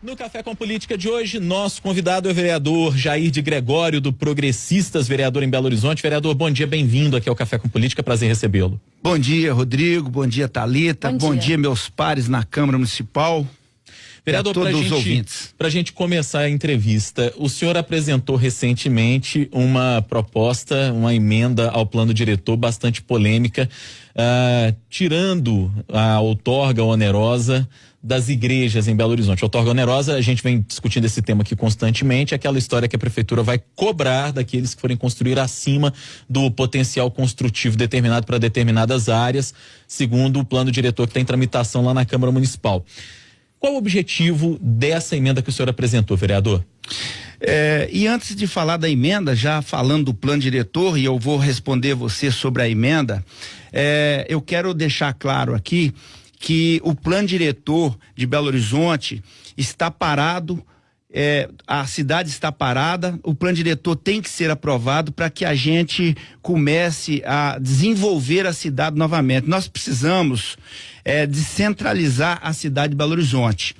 No Café com Política de hoje, nosso convidado é o vereador Jair de Gregório, do Progressistas, vereador em Belo Horizonte. Vereador, bom dia, bem-vindo aqui ao Café com Política, prazer recebê-lo. Bom dia, Rodrigo, bom dia, Thalita, bom dia, meus pares na Câmara Municipal. Vereador, para a gente começar a entrevista, o senhor apresentou recentemente uma proposta, uma emenda ao plano diretor bastante polêmica, tirando a outorga onerosa das igrejas em Belo Horizonte. A outorga onerosa, a gente vem discutindo esse tema aqui constantemente, aquela história que a prefeitura vai cobrar daqueles que forem construir acima do potencial construtivo determinado para determinadas áreas, segundo o plano diretor que tem tramitação lá na Câmara Municipal. Qual o objetivo dessa emenda que o senhor apresentou, vereador? E antes de falar da emenda, já falando do plano diretor, e eu vou responder você sobre a emenda, eu quero deixar claro aqui que o plano diretor de Belo Horizonte está parado, a cidade está parada, o plano diretor tem que ser aprovado para que a gente comece a desenvolver a cidade novamente. Nós precisamos descentralizar a cidade de Belo Horizonte.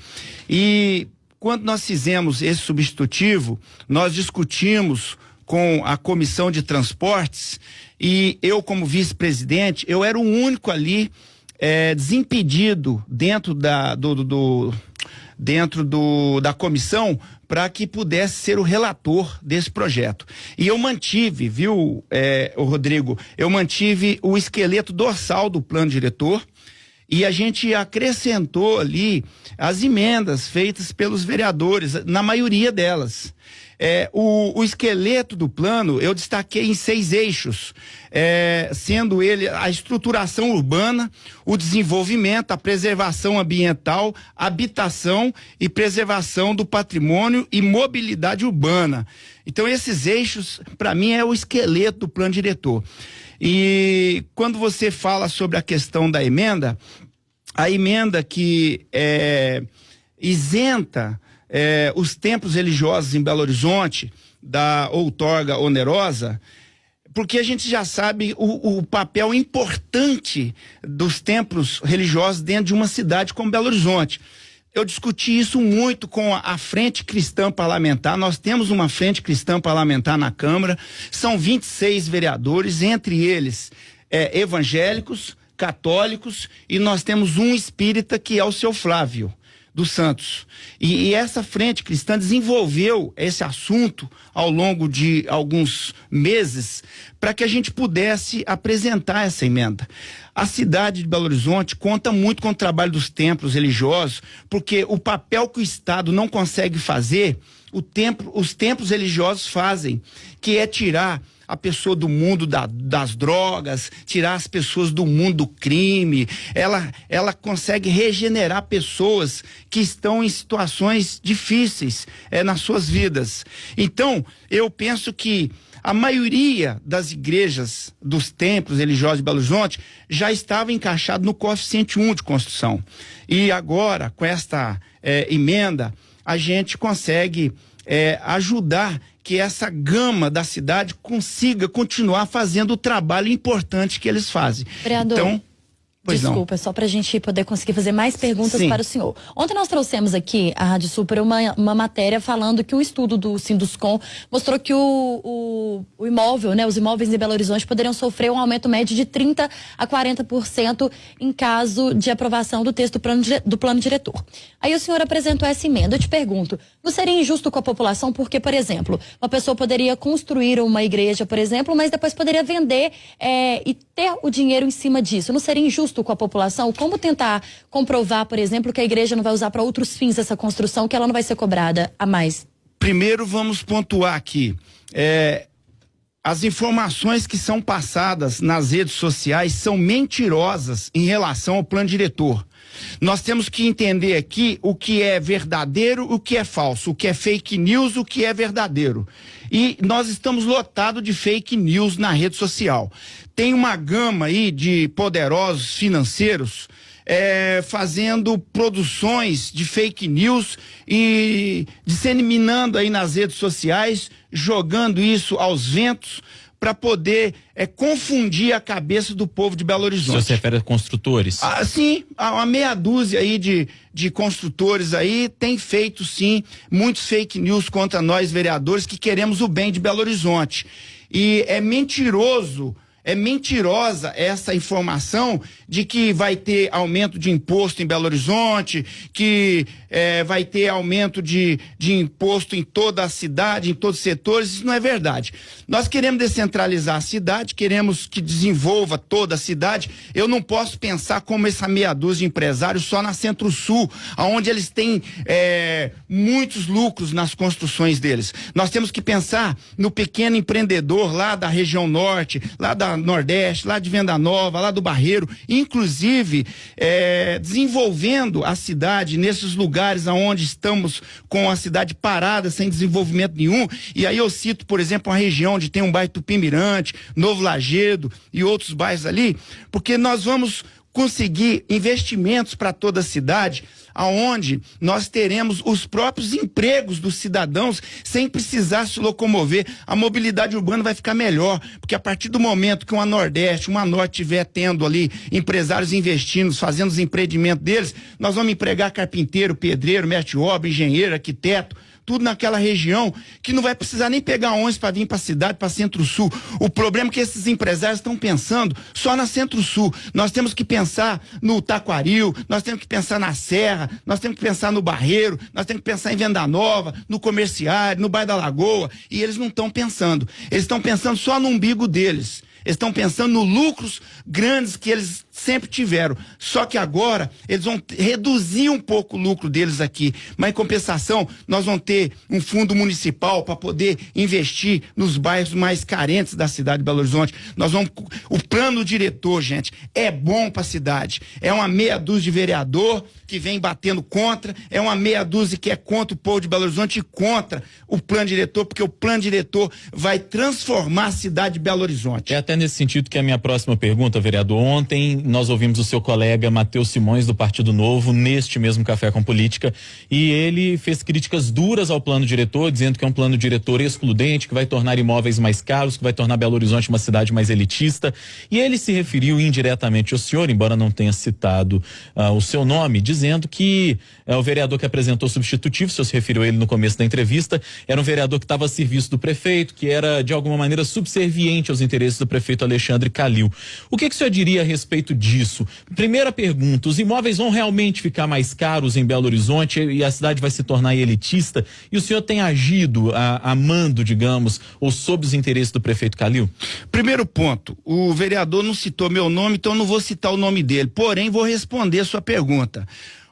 E quando nós fizemos esse substitutivo, nós discutimos com a Comissão de Transportes e eu, como vice-presidente, eu era o único ali desimpedido dentro da comissão para que pudesse ser o relator desse projeto. E eu mantive, viu, Rodrigo, eu mantive o esqueleto dorsal do plano diretor e a gente acrescentou ali as emendas feitas pelos vereadores, na maioria delas. O esqueleto do plano eu destaquei em 6 eixos, sendo ele a estruturação urbana, o desenvolvimento, a preservação ambiental, habitação e preservação do patrimônio e mobilidade urbana. Então esses eixos, para mim, é o esqueleto do plano diretor. E quando você fala sobre a questão da emenda, a emenda que isenta os templos religiosos em Belo Horizonte da outorga onerosa, porque a gente já sabe o papel importante dos templos religiosos dentro de uma cidade como Belo Horizonte. Eu discuti isso muito com a Frente Cristã Parlamentar. Nós temos uma Frente Cristã Parlamentar na Câmara, são 26 vereadores, entre eles evangélicos, católicos, e nós temos um espírita que é o seu Flávio dos Santos. E essa frente cristã desenvolveu esse assunto ao longo de alguns meses para que a gente pudesse apresentar essa emenda. A cidade de Belo Horizonte conta muito com o trabalho dos templos religiosos, porque o papel que o Estado não consegue fazer, os templos religiosos fazem, que é tirar a pessoa do mundo das drogas, tirar as pessoas do mundo do crime. Ela consegue regenerar pessoas que estão em situações difíceis nas suas vidas. Então, eu penso que a maioria das igrejas, dos templos religiosos de Belo Horizonte, já estava encaixado no coeficiente 1 de construção. E agora, com esta emenda, a gente consegue ajudar que essa gama da cidade consiga continuar fazendo o trabalho importante que eles fazem. Vereador, então, desculpa, só para a gente poder conseguir fazer mais perguntas para o senhor. Ontem nós trouxemos aqui a Rádio Super uma matéria falando que um estudo do Sinduscom mostrou que o imóvel, né, os imóveis em Belo Horizonte poderiam sofrer um aumento médio de 30% a 40% em caso de aprovação do texto do plano diretor. Aí o senhor apresentou essa emenda. Eu te pergunto, não seria injusto com a população? Porque, por exemplo, uma pessoa poderia construir uma igreja, por exemplo, mas depois poderia vender e ter o dinheiro em cima disso. Não seria injusto com a população? Como tentar comprovar, por exemplo, que a igreja não vai usar para outros fins essa construção, que ela não vai ser cobrada a mais? Primeiro vamos pontuar aqui, as informações que são passadas nas redes sociais são mentirosas em relação ao plano diretor. Nós temos que entender aqui o que é verdadeiro, o que é falso, o que é fake news, o que é verdadeiro. E nós estamos lotados de fake news na rede social. Tem uma gama aí de poderosos financeiros fazendo produções de fake news e disseminando aí nas redes sociais, jogando isso aos ventos para poder confundir a cabeça do povo de Belo Horizonte. Você se refere a construtores? Sim, uma meia dúzia aí de construtores aí tem feito sim muitos fake news contra nós vereadores que queremos o bem de Belo Horizonte. E é mentirosa essa informação de que vai ter aumento de imposto em Belo Horizonte, que vai ter aumento de imposto em toda a cidade, em todos os setores. Isso não é verdade. Nós queremos descentralizar a cidade, queremos que desenvolva toda a cidade. Eu não posso pensar como essa meia dúzia de empresários só na Centro-Sul, onde eles têm muitos lucros nas construções deles. Nós temos que pensar no pequeno empreendedor lá da região norte, lá da Nordeste, lá de Venda Nova, lá do Barreiro, inclusive desenvolvendo a cidade nesses lugares onde estamos com a cidade parada, sem desenvolvimento nenhum. E aí eu cito, por exemplo, uma região onde tem um bairro Tupi-Mirante, Novo Lagedo e outros bairros ali, porque nós vamos conseguir investimentos para toda a cidade, aonde nós teremos os próprios empregos dos cidadãos sem precisar se locomover. A mobilidade urbana vai ficar melhor, porque a partir do momento que uma Nordeste, uma Norte estiver tendo ali empresários investindo, fazendo os empreendimentos deles, nós vamos empregar carpinteiro, pedreiro, mestre de obra, engenheiro, arquiteto, tudo naquela região, que não vai precisar nem pegar ônibus para vir para a cidade, para Centro-Sul. O problema é que esses empresários estão pensando só na Centro-Sul. Nós temos que pensar no Taquaril, nós temos que pensar na Serra, nós temos que pensar no Barreiro, nós temos que pensar em Venda Nova, no Comerciário, no Bairro da Lagoa, e eles não estão pensando. Eles estão pensando só no umbigo deles. Eles estão pensando nos lucros grandes que eles sempre tiveram. Só que agora eles vão reduzir um pouco o lucro deles aqui. Mas em compensação, nós vamos ter um fundo municipal para poder investir nos bairros mais carentes da cidade de Belo Horizonte. O plano diretor, gente, é bom para a cidade. É uma meia dúzia de vereador que vem batendo contra, é uma meia dúzia que é contra o povo de Belo Horizonte e contra o plano diretor, porque o plano diretor vai transformar a cidade de Belo Horizonte. É até nesse sentido que é a minha próxima pergunta, vereador. Ontem nós ouvimos o seu colega Matheus Simões, do Partido Novo, neste mesmo Café com Política, e ele fez críticas duras ao plano diretor, dizendo que é um plano diretor excludente, que vai tornar imóveis mais caros, que vai tornar Belo Horizonte uma cidade mais elitista, e ele se referiu indiretamente ao senhor, embora não tenha citado o seu nome, dizendo que o vereador que apresentou o substitutivo, o senhor se referiu a ele no começo da entrevista, era um vereador que estava a serviço do prefeito, que era de alguma maneira subserviente aos interesses do prefeito Alexandre Calil. O que o senhor diria a respeito disso? Primeira pergunta, os imóveis vão realmente ficar mais caros em Belo Horizonte e a cidade vai se tornar elitista? E o senhor tem agido a mando, digamos, ou sob os interesses do prefeito Calil? Primeiro ponto, o vereador não citou meu nome, então não vou citar o nome dele, porém vou responder a sua pergunta.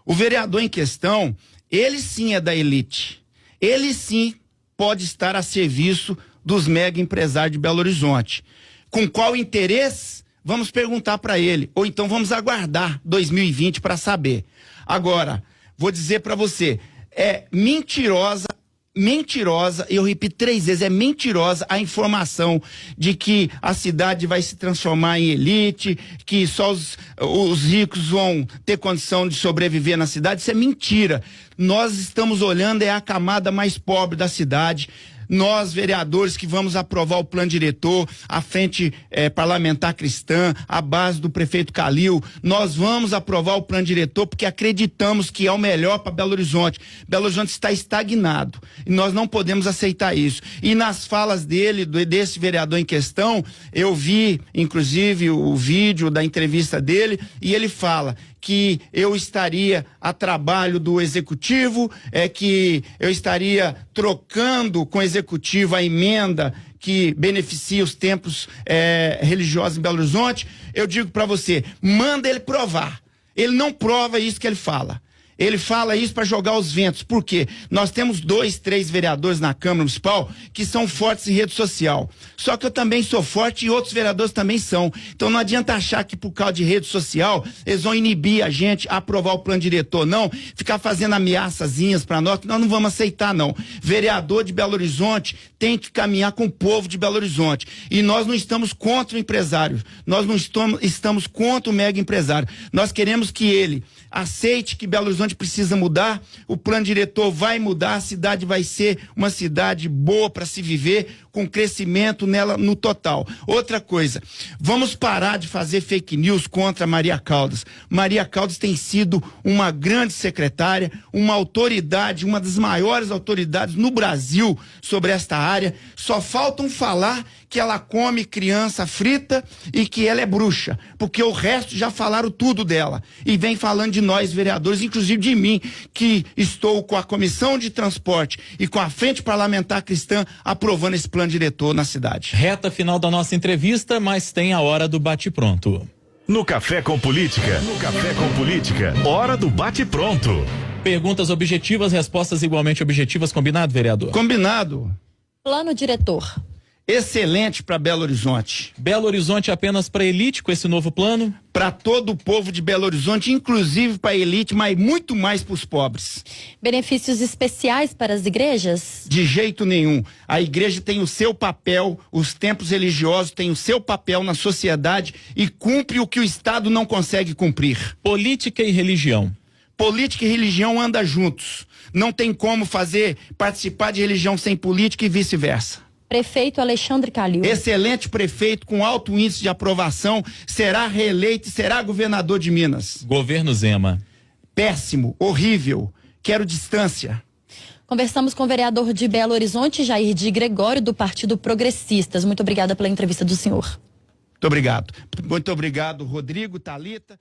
O vereador em questão, ele sim é da elite, ele sim pode estar a serviço dos mega empresários de Belo Horizonte. Com qual interesse? Vamos perguntar para ele, ou então vamos aguardar 2020 para saber. Agora, vou dizer para você, é mentirosa, eu repito 3 vezes, é mentirosa a informação de que a cidade vai se transformar em elite, que só os ricos vão ter condição de sobreviver na cidade. Isso é mentira. Nós estamos olhando a camada mais pobre da cidade. Nós, vereadores, que vamos aprovar o plano diretor, a frente parlamentar cristã, a base do prefeito Calil, nós vamos aprovar o plano diretor porque acreditamos que é o melhor para Belo Horizonte. Belo Horizonte está estagnado e nós não podemos aceitar isso. E nas falas desse vereador em questão, eu vi, inclusive, o vídeo da entrevista dele, e ele fala que eu estaria a trabalho do executivo, que eu estaria trocando com o executivo a emenda que beneficia os templos religiosos em Belo Horizonte. Eu digo para você, manda ele provar. Ele não prova isso que ele fala. Ele fala isso para jogar os ventos. Por quê? Nós temos 2, 3 vereadores na Câmara Municipal que são fortes em rede social. Só que eu também sou forte e outros vereadores também são. Então não adianta achar que por causa de rede social eles vão inibir a gente a aprovar o plano diretor, não. Ficar fazendo ameaçazinhas para nós não vamos aceitar, não. Vereador de Belo Horizonte tem que caminhar com o povo de Belo Horizonte. E nós não estamos contra o empresário. Nós não estamos contra o mega empresário. Nós queremos que ele aceite que Belo Horizonte precisa mudar, o plano diretor vai mudar, a cidade vai ser uma cidade boa para se viver, com crescimento nela no total. Outra coisa, vamos parar de fazer fake news contra Maria Caldas. Maria Caldas tem sido uma grande secretária, uma autoridade, uma das maiores autoridades no Brasil sobre esta área. Só faltam falar que ela come criança frita e que ela é bruxa, porque o resto já falaram tudo dela. E vem falando de nós, vereadores, inclusive de mim, que estou com a Comissão de Transporte e com a Frente Parlamentar Cristã aprovando esse plano diretor na cidade. Reta final da nossa entrevista, mas tem a hora do bate-pronto. No Café com Política, hora do bate-pronto. Perguntas objetivas, respostas igualmente objetivas, combinado, vereador? Combinado. Plano diretor. Excelente para Belo Horizonte. Belo Horizonte apenas para elite com esse novo plano? Para todo o povo de Belo Horizonte, inclusive para a elite, mas muito mais para os pobres. Benefícios especiais para as igrejas? De jeito nenhum. A igreja tem o seu papel, os templos religiosos têm o seu papel na sociedade e cumpre o que o Estado não consegue cumprir. Política e religião. Política e religião andam juntos. Não tem como participar de religião sem política e vice-versa. Prefeito Alexandre Calil. Excelente prefeito com alto índice de aprovação, será reeleito e será governador de Minas. Governo Zema. Péssimo, horrível, quero distância. Conversamos com o vereador de Belo Horizonte, Jair de Gregório, do Partido Progressistas. Muito obrigada pela entrevista do senhor. Muito obrigado. Muito obrigado, Rodrigo, Thalita.